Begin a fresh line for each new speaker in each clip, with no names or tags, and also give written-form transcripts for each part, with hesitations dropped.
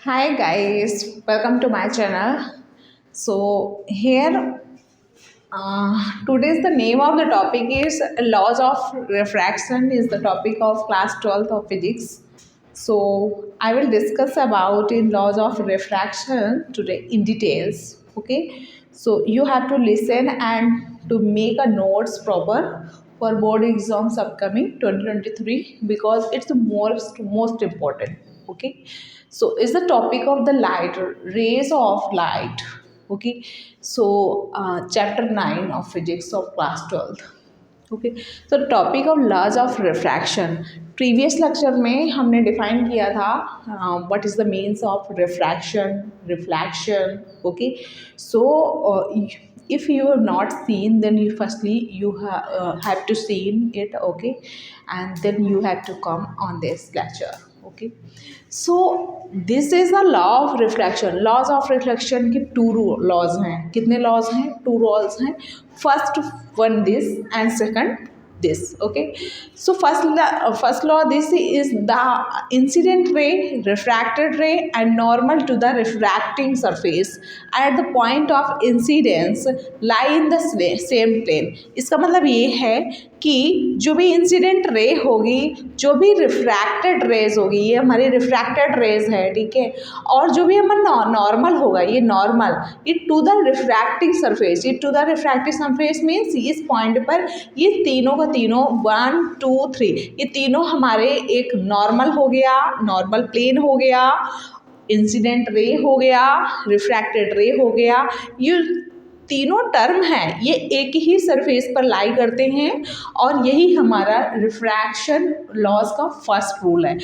Hi guys, welcome to my channel. So here today's the name of the topic is laws of refraction is the topic of class 12th of physics. So I will discuss about in laws of refraction today in details. Okay, so you have to listen and to make a notes proper for board exams upcoming 2023 because it's the most important. Okay, so is the topic of the light, rays of light. Okay, so chapter 9 of physics of class 12th. Okay, तो topic of laws of refraction previous lecture में हमने define किया था what is the means of refraction reflection. Okay, so if you have not seen, then you firstly you have to seen it. Okay, and then you have to come on this lecture. Okay, so this is the law of refraction. laws of refraction के to laws हैं. कितने laws हैं? To laws हैं. First one this and second this. Okay, so first law, this is the incident ray, refracted ray and normal to the refracting surface at the point of incidence lie in the same plane. इसका मतलब ये है कि जो भी incident ray होगी, जो भी रिफ्रैक्टेड रेज होगी, ये हमारी रिफ्रैक्टेड रेज है. ठीक है, और जो भी हमारा नॉर्मल होगा, ये normal it to the refracting surface. It to the refracting surface means इस पॉइंट पर ये तीनों का तीनों 1 2 3 ये तीनों हमारे एक नॉर्मल हो गया, नॉर्मल प्लेन हो गया, इंसिडेंट रे हो गया, रिफ्रैक्टेड रे हो गया. ये तीनों टर्म हैं, ये एक ही सरफेस पर लाई करते हैं और यही हमारा रिफ्रैक्शन लॉज का फर्स्ट रूल है.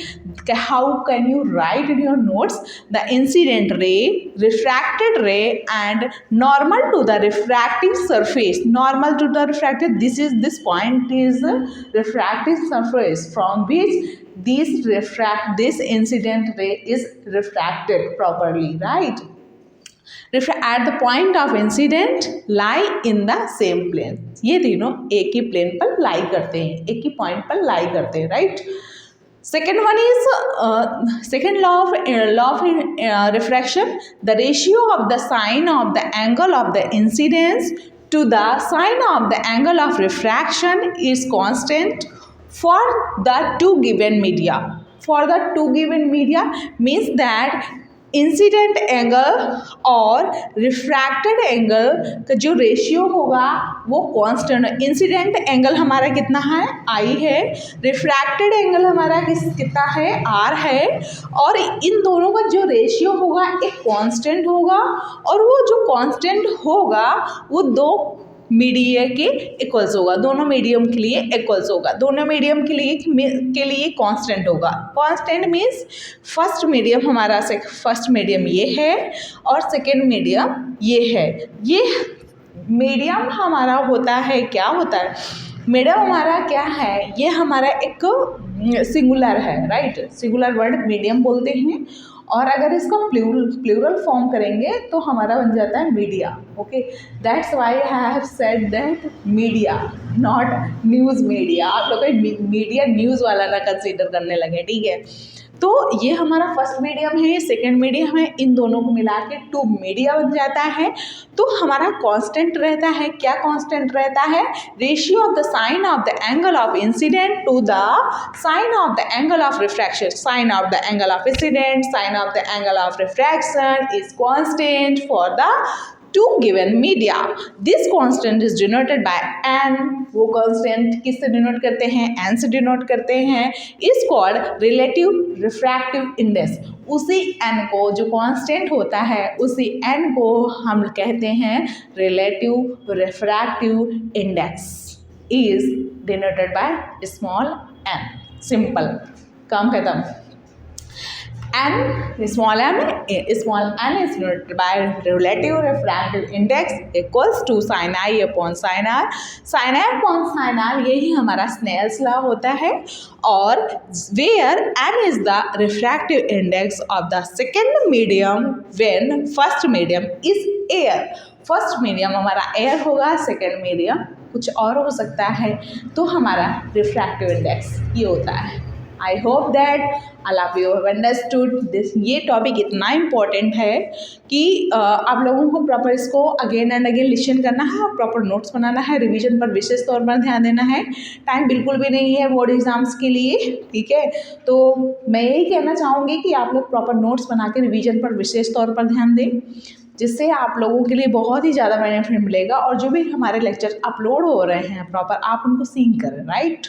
How can you write in your notes? The incident ray, refracted ray and normal to the refracting surface. Normal to the refracted, this point is refracting surface from which this incident ray is refracted properly, right? At the point of incident lie in the same plane. ये तीनों एक ही plane पर लाई करते हैं, एक ही point पर लाई करते हैं, right? Second one is second law of refraction. The ratio of the sine of the angle of the incidence to the sine of the angle of refraction is constant for the two given media. For the two given media means that incident angle और refracted angle का जो ratio होगा वो constant है. Incident angle हमारा कितना है? आई है. रिफ्रैक्टेड एंगल हमारा कितना है? आर है. और इन दोनों का जो रेशियो होगा एक कांस्टेंट होगा और वो जो कांस्टेंट होगा वो दो मीडिया के इक्वल्स होगा, दोनों मीडियम के लिए इक्वल्स होगा, दोनों मीडियम के लिए कांस्टेंट होगा. कांस्टेंट मीन्स फर्स्ट मीडियम हमारा फर्स्ट मीडियम ये है और सेकेंड मीडियम ये है. ये मीडियम हमारा होता है, क्या होता है मीडियम हमारा? क्या है ये? हमारा एक सिंगुलर है, राइट? सिंगुलर वर्ड मीडियम बोलते हैं और अगर इसका प्लूरल फॉर्म करेंगे तो हमारा बन जाता है media. Okay, that's why I have said that media, not news media. आप लोग मीडिया न्यूज़ वाला ना कंसीडर करने लगे, ठीक है? तो ये हमारा फर्स्ट मीडियम है, सेकेंड मीडियम है, इन दोनों को मिला के टू मीडिया बन जाता है. तो हमारा कांस्टेंट रहता है, क्या कांस्टेंट रहता है? Ratio of the sine of the angle of incidence to the sine of the angle of refraction. Sine of the angle of incidence, sine of the angle of refraction is constant for the two given media. This constant is denoted by n. वो constant किससे denote करते हैं? n से denote करते हैं. is called relative refractive index. उसी n को, जो constant होता है उसी n को हम कहते हैं relative refractive index is denoted by small n. Simple, काम खत्म. n, small n is denoted by relative refractive index equals to sin I upon sin r. sin I upon sin r यही हमारा Snell's law होता है. और where n is the refractive index of the second medium when first medium is air. First medium हमारा air होगा, second medium कुछ और हो सकता है, तो हमारा रिफ्रैक्टिव इंडेक्स ये होता है. I hope that all of you have understood this. ये टॉपिक इतना इम्पॉर्टेंट है कि आप लोगों को प्रॉपर इसको अगेन एंड अगेन लिसन करना है और प्रॉपर नोट्स बनाना है, रिवीजन पर विशेष तौर पर ध्यान देना है। टाइम बिल्कुल भी नहीं है बोर्ड एग्जाम्स के लिए, ठीक है। तो मैं यही कहना चाहूँगी कि आप लोग प्रॉपर नोट्स बना के रिवीजन पर विशेष तौर पर ध्यान दें, जिससे आप लोगों के लिए बहुत ही ज़्यादा बेनिफिट मिलेगा। और जो भी हमारे लेक्चर अपलोड हो रहे हैं प्रॉपर आप उनको सीन करें, राइट।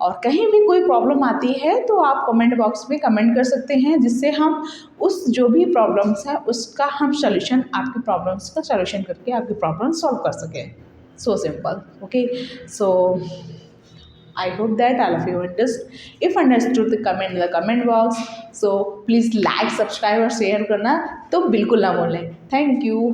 और कहीं भी कोई प्रॉब्लम आती है तो आप कमेंट बॉक्स में कमेंट कर सकते हैं, जिससे हम उस जो भी प्रॉब्लम्स है उसका हम सॉल्यूशन, आपकी प्रॉब्लम्स का सॉल्यूशन करके आपकी प्रॉब्लम सॉल्व कर सकें। So simple, okay. So I hope that all of you understood. If understood, the comment in the comment box. So please like, subscribe और share करना तो बिल्कुल ना भूलें। Thank you.